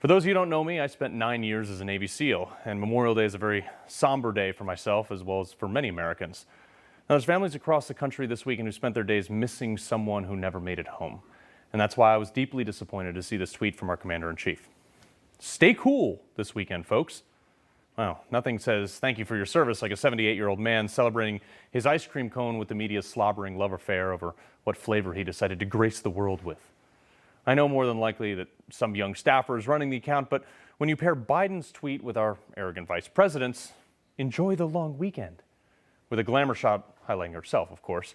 For those of you who don't know me, I spent 9 years as a Navy SEAL, and Memorial Day is a very somber day for myself as well as for many Americans. Now, there's families across the country this weekend who spent their days missing someone who never made it home. And that's why I was deeply disappointed to see this tweet from our Commander-in-Chief. Stay cool this weekend, folks. Wow, nothing says thank you for your service like a 78-year-old man celebrating his ice cream cone with the media's slobbering love affair over what flavor he decided to grace the world with. I know more than likely that some young staffer is running the account, but when you pair Biden's tweet with our arrogant vice president's, enjoy the long weekend, with a glamour shot highlighting herself, of course.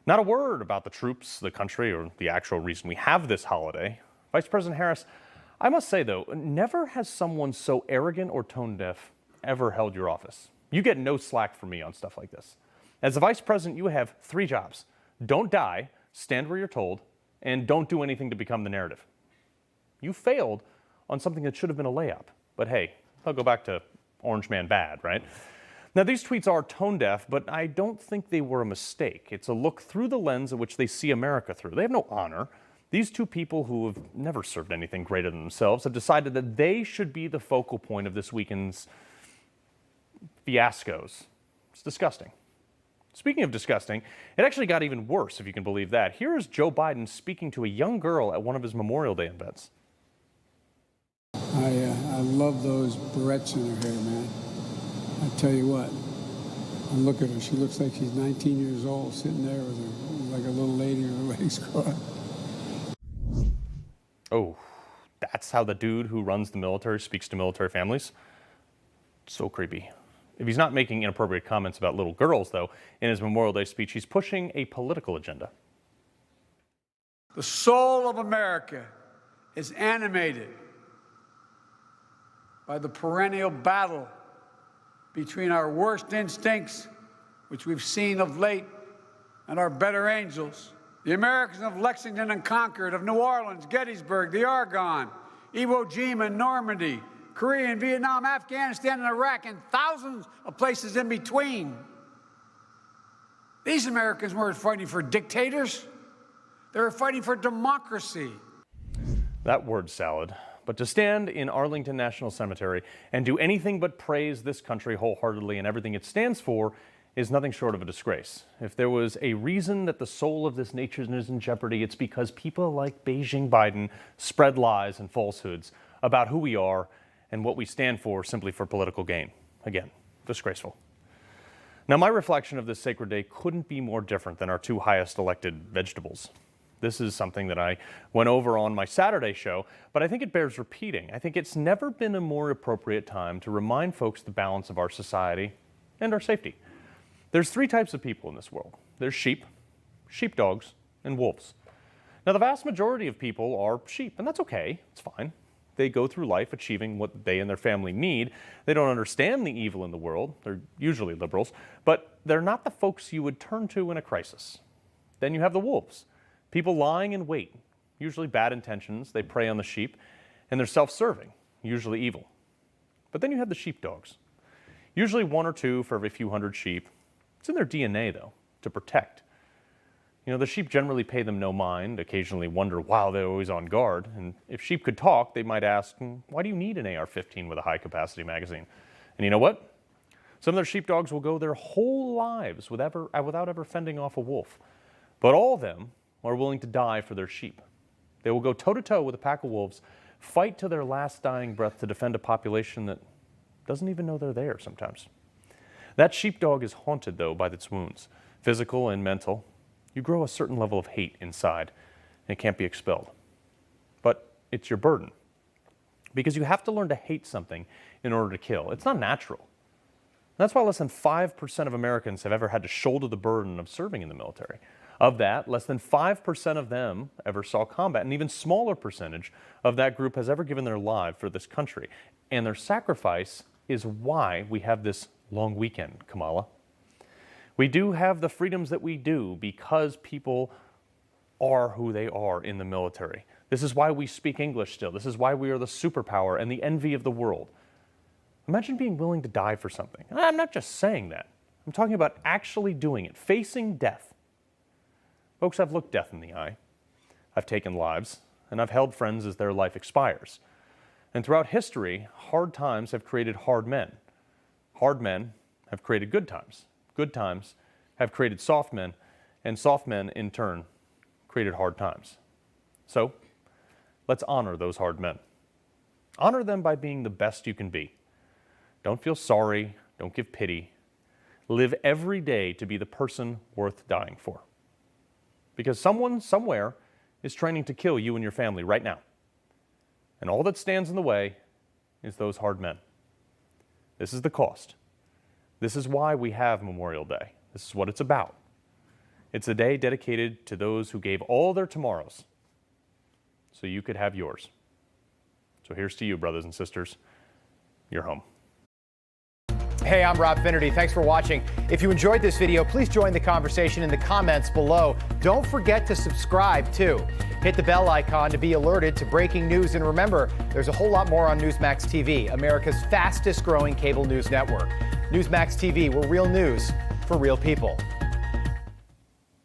Not a word about the troops, the country, or the actual reason we have this holiday. Vice President Harris, I must say, though, never has someone so arrogant or tone deaf ever held your office. You get no slack from me on stuff like this. As the vice president, you have 3 jobs. Don't die, stand where you're told, and don't do anything to become the narrative. You failed on something that should have been a layup. But hey, I'll go back to Orange Man Bad, right? Now, these tweets are tone deaf, but I don't think they were a mistake. It's a look through the lens at which they see America through. They have no honor. These two people who have never served anything greater than themselves have decided that they should be the focal point of this weekend's fiascos. It's disgusting. Speaking of disgusting, it actually got even worse, if you can believe that. Here is Joe Biden speaking to a young girl at one of his Memorial Day events. I love those barrettes in her hair, man. I tell you what, and look at her. She looks like she's 19 years old, sitting there with her, like a little lady with her legs crossed. Oh, that's how the dude who runs the military speaks to military families? So creepy. If he's not making inappropriate comments about little girls, though, in his Memorial Day speech, he's pushing a political agenda. The soul of America is animated by the perennial battle between our worst instincts, which we've seen of late, and our better angels. The Americans of Lexington and Concord, of New Orleans, Gettysburg, the Argonne, Iwo Jima, Normandy, Korea and Vietnam, Afghanistan and Iraq, and thousands of places in between. These Americans weren't fighting for dictators. They were fighting for democracy. That word salad. But to stand in Arlington National Cemetery and do anything but praise this country wholeheartedly and everything it stands for is nothing short of a disgrace. If there was a reason that the soul of this nation is in jeopardy, it's because people like Beijing Biden spread lies and falsehoods about who we are and what we stand for simply for political gain. Again, disgraceful. Now, my reflection of this sacred day couldn't be more different than our 2 highest elected vegetables. This is something that I went over on my Saturday show, but I think it bears repeating. I think it's never been a more appropriate time to remind folks the balance of our society and our safety. There's 3 types of people in this world. There's sheep, sheepdogs, and wolves. Now, the vast majority of people are sheep, and that's okay. It's fine. They go through life achieving what they and their family need. They don't understand the evil in the world. They're usually liberals, but they're not the folks you would turn to in a crisis. Then you have the wolves. People lying in wait, usually bad intentions. They prey on the sheep, and they're self-serving, usually evil. But then you have the sheepdogs, usually 1 or 2 for every few hundred sheep. It's in their DNA, though, to protect. You know, the sheep generally pay them no mind, occasionally wonder why they're always on guard. And if sheep could talk, they might ask, why do you need an AR-15 with a high-capacity magazine? And you know what? Some of their sheepdogs will go their whole lives without ever fending off a wolf. But all of them are willing to die for their sheep. They will go toe-to-toe with a pack of wolves, fight to their last dying breath to defend a population that doesn't even know they're there sometimes. That sheepdog is haunted, though, by its wounds, physical and mental. You grow a certain level of hate inside, and it can't be expelled. But it's your burden, because you have to learn to hate something in order to kill. It's not natural. That's why less than 5% of Americans have ever had to shoulder the burden of serving in the military. Of that, less than 5% of them ever saw combat. An even smaller percentage of that group has ever given their life for this country. And their sacrifice is why we have this long weekend, Kamala. We do have the freedoms that we do because people are who they are in the military. This is why we speak English still. This is why we are the superpower and the envy of the world. Imagine being willing to die for something. I'm not just saying that. I'm talking about actually doing it, facing death. Folks, I've looked death in the eye. I've taken lives, and I've held friends as their life expires. And throughout history, hard times have created hard men. Hard men have created good times. Good times have created soft men, and soft men, in turn, created hard times. So, let's honor those hard men. Honor them by being the best you can be. Don't feel sorry. Don't give pity. Live every day to be the person worth dying for. Because someone, somewhere, is training to kill you and your family right now. And all that stands in the way is those hard men. This is the cost. This is why we have Memorial Day. This is what it's about. It's a day dedicated to those who gave all their tomorrows so you could have yours. So here's to you, brothers and sisters. You're home. Hey, I'm Rob Finnerty. Thanks for watching. If you enjoyed this video, please join the conversation in the comments below. Don't forget to subscribe, too. Hit the bell icon to be alerted to breaking news. And remember, there's a whole lot more on Newsmax TV, America's fastest growing cable news network. Newsmax TV, we're real news for real people.